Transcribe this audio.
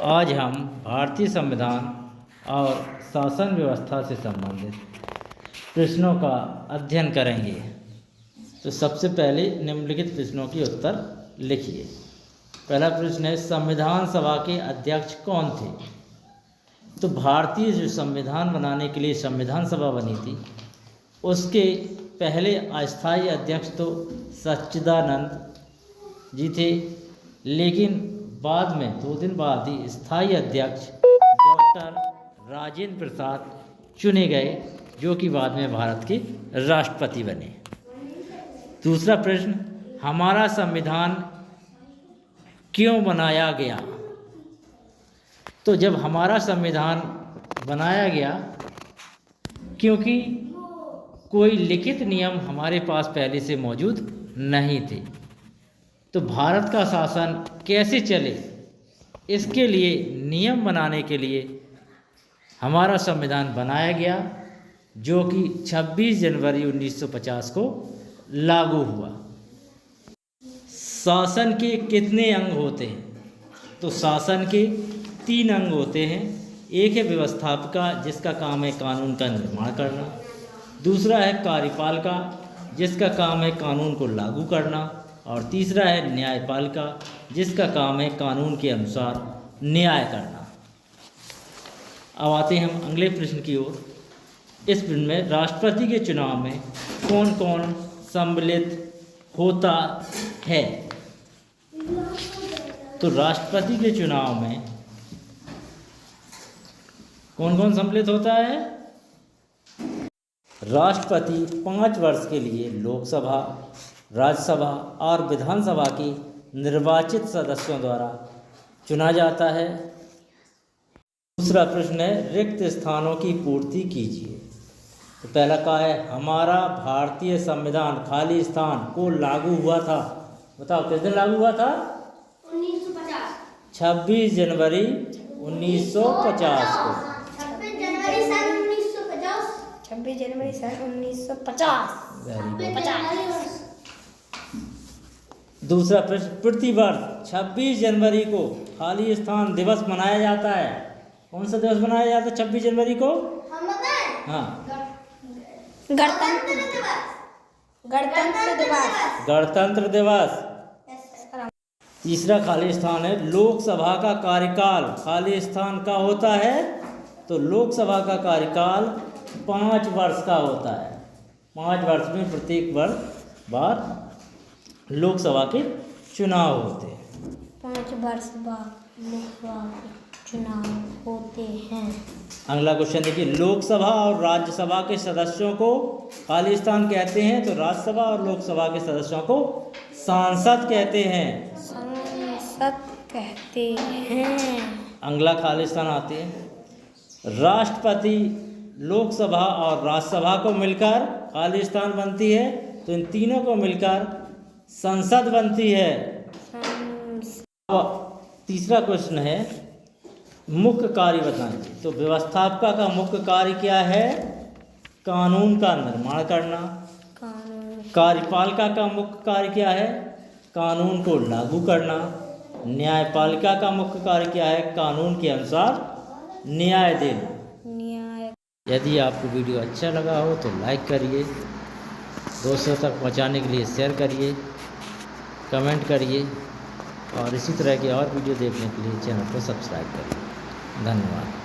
आज हम भारतीय संविधान और शासन व्यवस्था से संबंधित प्रश्नों का अध्ययन करेंगे। तो सबसे पहले निम्नलिखित प्रश्नों के उत्तर लिखिए। पहला प्रश्न है, संविधान सभा के अध्यक्ष कौन थे? तो भारतीय जो संविधान बनाने के लिए संविधान सभा बनी थी, उसके पहले अस्थायी अध्यक्ष तो सच्चिदानंद जी थे, लेकिन बाद में 2 दिन बाद ही स्थायी अध्यक्ष डॉक्टर राजेंद्र प्रसाद चुने गए, जो कि बाद में भारत के राष्ट्रपति बने। दूसरा प्रश्न, हमारा संविधान क्यों बनाया गया? तो जब हमारा संविधान बनाया गया, क्योंकि कोई लिखित नियम हमारे पास पहले से मौजूद नहीं थे। तो भारत का शासन कैसे चले, इसके लिए नियम बनाने के लिए हमारा संविधान बनाया गया, जो कि 26 जनवरी 1950 को लागू हुआ। शासन के कितने अंग होते हैं? तो शासन के 3 अंग होते हैं। एक है व्यवस्थापिका, जिसका काम है कानून का निर्माण करना। दूसरा है कार्यपालिका, जिसका काम है कानून को लागू करना। और तीसरा है न्यायपालिका, जिसका काम है कानून के अनुसार न्याय करना। अब आते हैं हम अगले प्रश्न की ओर। इस प्रश्न में राष्ट्रपति के चुनाव में कौन कौन सम्मिलित होता है? तो राष्ट्रपति के चुनाव में कौन कौन सम्मिलित होता है? राष्ट्रपति 5 वर्ष के लिए लोकसभा, राज्यसभा और विधानसभा की निर्वाचित सदस्यों द्वारा चुना जाता है। दूसरा प्रश्न है, रिक्त स्थानों की पूर्ति कीजिए। तो पहला का है, हमारा भारतीय संविधान खाली स्थान को लागू हुआ था। बताओ किस दिन लागू हुआ था? 1950। 26 जनवरी 1950 को। 26 जनवरी सन 1950। 26 जनवरी सन 1950। Very good. दूसरा प्रश्न, प्रतिवर्ष 26 जनवरी को खाली स्थान दिवस मनाया जाता है। कौन सा दिवस मनाया जाता है 26 जनवरी को? हम बताएं? हाँ, गणतंत्र दिवस। गणतंत्र दिवस। तीसरा खाली स्थान है, लोकसभा का कार्यकाल खाली स्थान का होता है। तो लोकसभा का कार्यकाल 5 वर्ष का होता है। 5 वर्ष में प्रत्येक बार लोकसभा के चुनाव होते हैं। 5 वर्ष बाद लोकसभा के चुनाव होते हैं। अगला क्वेश्चन देखिए, लोकसभा और राज्यसभा के सदस्यों को खाली स्थान कहते हैं। तो राज्यसभा और लोकसभा के सदस्यों को सांसद कहते हैं। सांसद कहते हैं। अगला खाली स्थान आते हैं, राष्ट्रपति, लोकसभा और राज्यसभा को मिलकर खाली स्थान बनती है। तो इन तीनों को मिलकर संसद बनती है। तीसरा प्रश्न है, मुख्य कार्य बताइए। तो व्यवस्थापिका का मुख्य कार्य क्या है? कानून का निर्माण करना। कार्यपालिका का मुख्य कार्य क्या है? कानून को लागू करना। न्यायपालिका का मुख्य कार्य क्या है? कानून के अनुसार न्याय देना। यदि आपको वीडियो अच्छा लगा हो तो लाइक करिए, दोस्तों तक पहुंचाने के लिए शेयर करिए, कमेंट करिए और इसी तरह के और वीडियो देखने के लिए चैनल को सब्सक्राइब करिए। धन्यवाद।